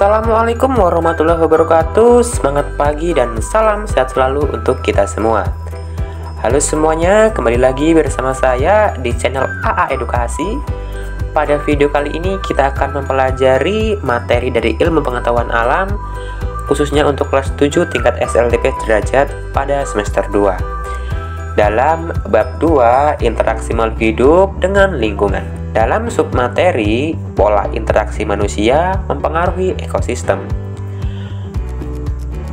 Assalamualaikum warahmatullahi wabarakatuh. Semangat pagi dan salam sehat selalu untuk kita semua. Halo semuanya, kembali lagi bersama saya di channel AA Edukasi. Pada video kali ini kita akan mempelajari materi dari ilmu pengetahuan alam, khususnya untuk kelas 7 tingkat SLTP derajat pada semester 2. Dalam bab 2, interaksi makhluk hidup dengan lingkungan. Dalam submateri, pola interaksi manusia mempengaruhi ekosistem.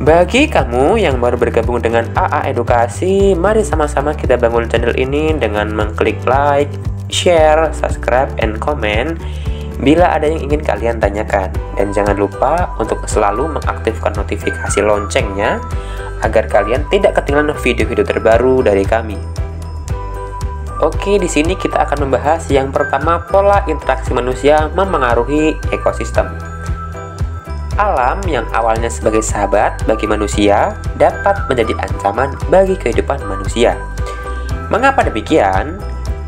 Bagi kamu yang baru bergabung dengan AA Edukasi, mari sama-sama kita bangun channel ini dengan mengklik like, share, subscribe, and comment bila ada yang ingin kalian tanyakan. Dan jangan lupa untuk selalu mengaktifkan notifikasi loncengnya agar kalian tidak ketinggalan video-video terbaru dari kami. Oke, di sini kita akan membahas yang pertama, pola interaksi manusia mempengaruhi ekosistem. Alam yang awalnya sebagai sahabat bagi manusia dapat menjadi ancaman bagi kehidupan manusia. Mengapa demikian?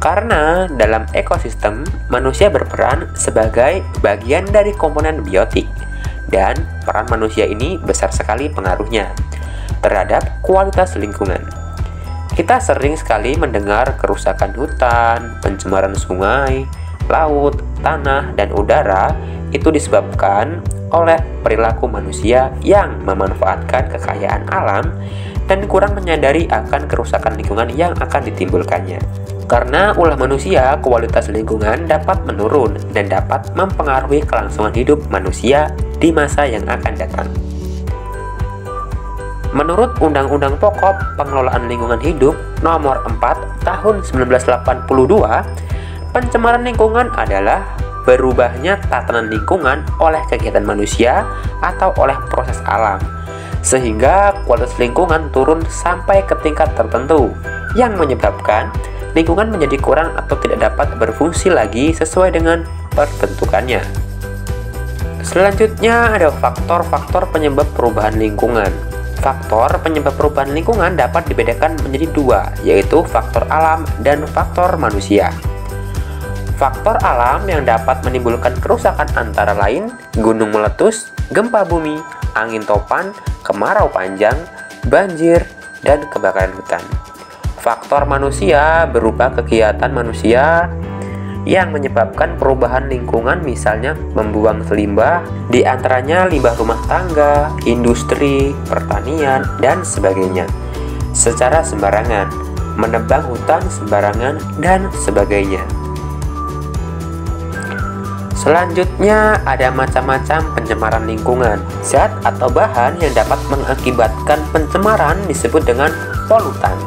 Karena dalam ekosistem, manusia berperan sebagai bagian dari komponen biotik, dan peran manusia ini besar sekali pengaruhnya terhadap kualitas lingkungan. Kita sering sekali mendengar kerusakan hutan, pencemaran sungai, laut, tanah, dan udara itu disebabkan oleh perilaku manusia yang memanfaatkan kekayaan alam dan kurang menyadari akan kerusakan lingkungan yang akan ditimbulkannya. Karena ulah manusia, kualitas lingkungan dapat menurun dan dapat mempengaruhi kelangsungan hidup manusia di masa yang akan datang. Menurut Undang-Undang Pokok Pengelolaan Lingkungan Hidup Nomor 4 Tahun 1982, pencemaran lingkungan adalah berubahnya tatanan lingkungan oleh kegiatan manusia atau oleh proses alam, sehingga kualitas lingkungan turun sampai ke tingkat tertentu yang menyebabkan lingkungan menjadi kurang atau tidak dapat berfungsi lagi sesuai dengan perbentukannya. Selanjutnya ada faktor-faktor penyebab perubahan lingkungan. Faktor penyebab perubahan lingkungan dapat dibedakan menjadi dua, yaitu faktor alam dan faktor manusia. Faktor alam yang dapat menimbulkan kerusakan antara lain gunung meletus, gempa bumi, angin topan, kemarau panjang, banjir, dan kebakaran hutan. Faktor manusia berupa kegiatan manusia yang menyebabkan perubahan lingkungan, misalnya membuang limbah, di antaranya limbah rumah tangga, industri, pertanian, dan sebagainya, secara sembarangan, menebang hutan sembarangan, dan sebagainya. Selanjutnya ada macam-macam pencemaran lingkungan. Zat atau bahan yang dapat mengakibatkan pencemaran disebut dengan polutan.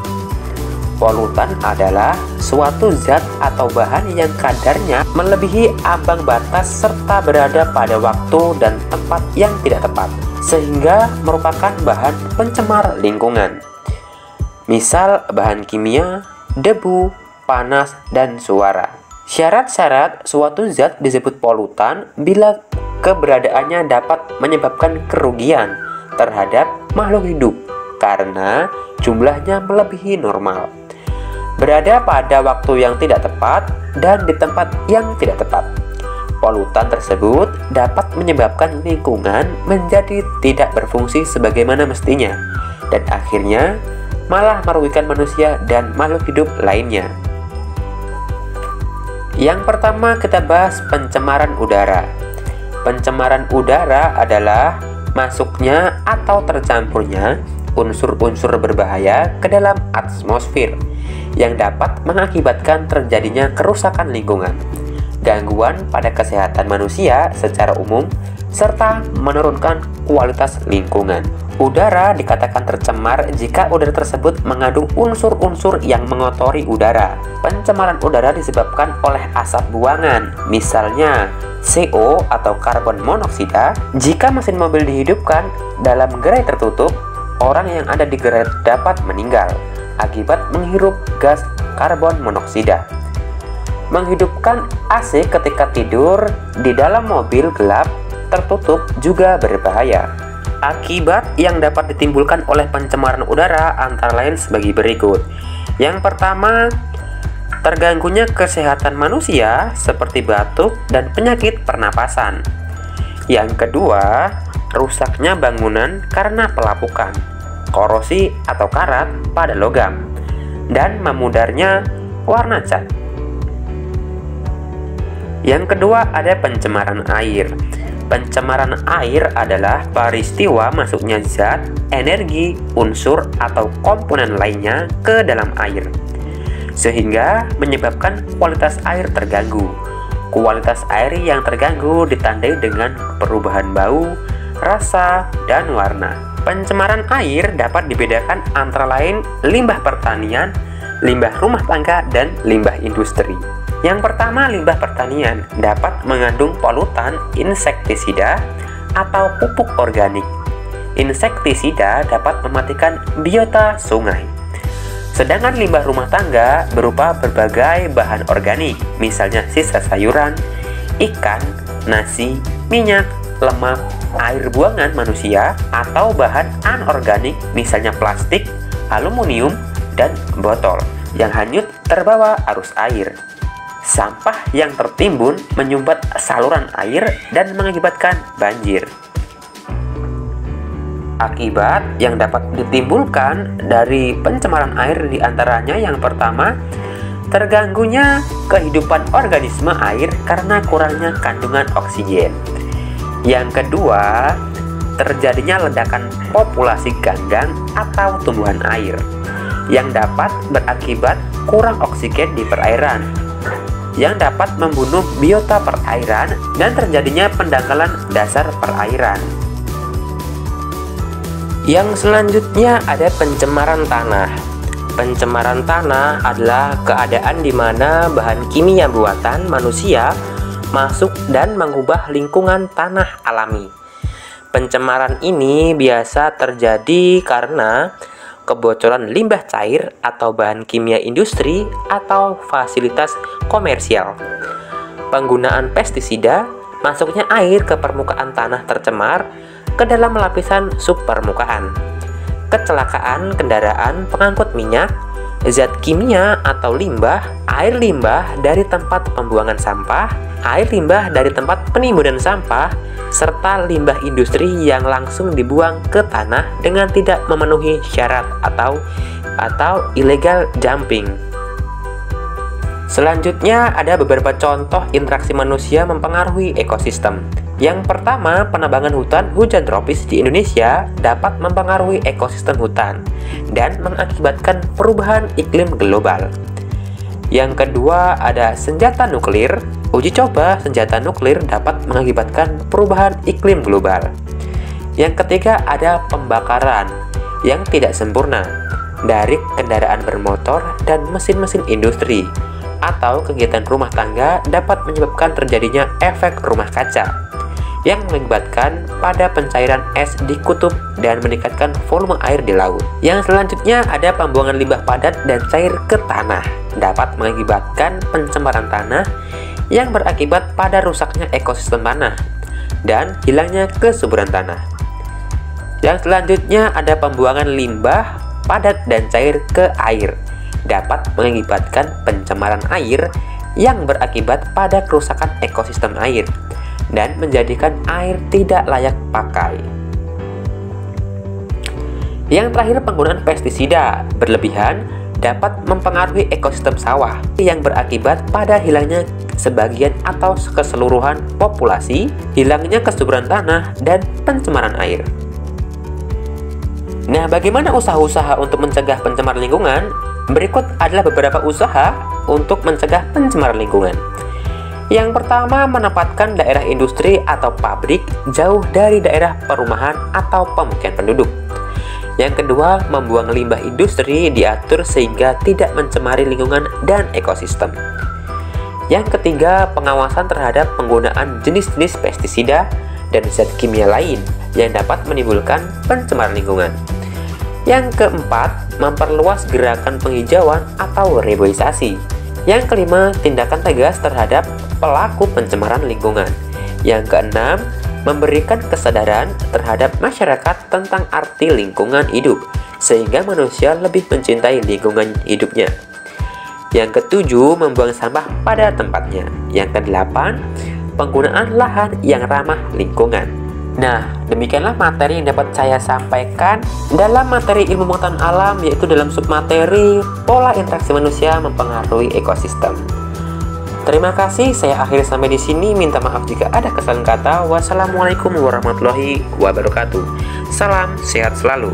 Polutan adalah suatu zat atau bahan yang kadarnya melebihi ambang batas serta berada pada waktu dan tempat yang tidak tepat, sehingga merupakan bahan pencemar lingkungan. Misal bahan kimia, debu, panas, dan suara. Syarat-syarat suatu zat disebut polutan bila keberadaannya dapat menyebabkan kerugian terhadap makhluk hidup karena jumlahnya melebihi normal, berada pada waktu yang tidak tepat, dan di tempat yang tidak tepat. Polutan tersebut dapat menyebabkan lingkungan menjadi tidak berfungsi sebagaimana mestinya, dan akhirnya malah merugikan manusia dan makhluk hidup lainnya. Yang pertama kita bahas pencemaran udara. Pencemaran udara adalah masuknya atau tercampurnya unsur-unsur berbahaya ke dalam atmosfer yang dapat mengakibatkan terjadinya kerusakan lingkungan, gangguan pada kesehatan manusia secara umum, serta menurunkan kualitas lingkungan. Udara dikatakan tercemar jika udara tersebut mengandung unsur-unsur yang mengotori udara. Pencemaran udara disebabkan oleh asap buangan, misalnya CO atau karbon monoksida. Jika mesin mobil dihidupkan dalam gerai tertutup, orang yang ada di gerai dapat meninggal akibat menghirup gas karbon monoksida. Menghidupkan AC ketika tidur di dalam mobil gelap tertutup juga berbahaya. Akibat yang dapat ditimbulkan oleh pencemaran udara antara lain sebagai berikut. Yang pertama, terganggunya kesehatan manusia seperti batuk dan penyakit pernapasan. Yang kedua, rusaknya bangunan karena pelapukan, korosi atau karat pada logam, dan memudarnya warna cat. Yang kedua ada pencemaran air. Pencemaran air adalah peristiwa masuknya zat, energi, unsur, atau komponen lainnya ke dalam air, sehingga menyebabkan kualitas air terganggu. Kualitas air yang terganggu ditandai dengan perubahan bau, rasa, dan warna. Pencemaran air dapat dibedakan antara lain limbah pertanian, limbah rumah tangga, dan limbah industri. Yang pertama, limbah pertanian dapat mengandung polutan insektisida atau pupuk organik. Insektisida dapat mematikan biota sungai. Sedangkan limbah rumah tangga berupa berbagai bahan organik, misalnya sisa sayuran, ikan, nasi, minyak, lemak, air buangan manusia, atau bahan anorganik, misalnya plastik, aluminium, dan botol yang hanyut terbawa arus air. Sampah yang tertimbun menyumbat saluran air dan mengakibatkan banjir. Akibat yang dapat ditimbulkan dari pencemaran air diantaranya yang pertama, terganggunya kehidupan organisme air karena kurangnya kandungan oksigen. Yang kedua, terjadinya ledakan populasi ganggang atau tumbuhan air yang dapat berakibat kurang oksigen di perairan, yang dapat membunuh biota perairan dan terjadinya pendangkalan dasar perairan. Yang selanjutnya ada pencemaran tanah. Pencemaran tanah adalah keadaan di mana bahan kimia buatan manusia masuk dan mengubah lingkungan tanah alami. Pencemaran ini biasa terjadi karena kebocoran limbah cair atau bahan kimia industri atau fasilitas komersial, penggunaan pestisida, masuknya air ke permukaan tanah tercemar ke dalam lapisan subpermukaan, kecelakaan kendaraan pengangkut minyak, zat kimia atau limbah, air limbah dari tempat pembuangan sampah, air limbah dari tempat penimbunan sampah, serta limbah industri yang langsung dibuang ke tanah dengan tidak memenuhi syarat atau illegal dumping. Selanjutnya ada beberapa contoh interaksi manusia mempengaruhi ekosistem. Yang pertama, penebangan hujan tropis di Indonesia dapat mempengaruhi ekosistem hutan dan mengakibatkan perubahan iklim global. Yang kedua, ada senjata nuklir. Uji coba senjata nuklir dapat mengakibatkan perubahan iklim global. Yang ketiga, ada pembakaran yang tidak sempurna dari kendaraan bermotor dan mesin-mesin industri atau kegiatan rumah tangga dapat menyebabkan terjadinya efek rumah kaca yang mengakibatkan pada pencairan es di kutub dan meningkatkan volume air di laut. Yang selanjutnya ada pembuangan limbah padat dan cair ke tanah dapat mengakibatkan pencemaran tanah yang berakibat pada rusaknya ekosistem tanah dan hilangnya kesuburan tanah. Yang selanjutnya ada pembuangan limbah padat dan cair ke air dapat mengakibatkan pencemaran air yang berakibat pada kerusakan ekosistem air dan menjadikan air tidak layak pakai. Yang terakhir, penggunaan pestisida berlebihan dapat mempengaruhi ekosistem sawah yang berakibat pada hilangnya sebagian atau keseluruhan populasi, hilangnya kesuburan tanah, dan pencemaran air. Nah, bagaimana usaha-usaha untuk mencegah pencemaran lingkungan? Berikut adalah beberapa usaha untuk mencegah pencemaran lingkungan. Yang pertama, menempatkan daerah industri atau pabrik jauh dari daerah perumahan atau pemukiman penduduk. Yang kedua, membuang limbah industri diatur sehingga tidak mencemari lingkungan dan ekosistem. Yang ketiga, pengawasan terhadap penggunaan jenis-jenis pestisida dan zat kimia lain yang dapat menimbulkan pencemaran lingkungan. Yang keempat, memperluas gerakan penghijauan atau reboisasi. Yang kelima, tindakan tegas terhadap pelaku pencemaran lingkungan. Yang keenam, memberikan kesadaran terhadap masyarakat tentang arti lingkungan hidup, sehingga manusia lebih mencintai lingkungan hidupnya. Yang ketujuh, membuang sampah pada tempatnya. Yang kedelapan, penggunaan lahan yang ramah lingkungan. Nah, demikianlah materi yang dapat saya sampaikan dalam materi ilmu pengetahuan alam, yaitu dalam submateri pola interaksi manusia mempengaruhi ekosistem. Terima kasih, saya akhiri sampai di sini. Minta maaf jika ada kesalahan kata. Wassalamualaikum warahmatullahi wabarakatuh. Salam sehat selalu.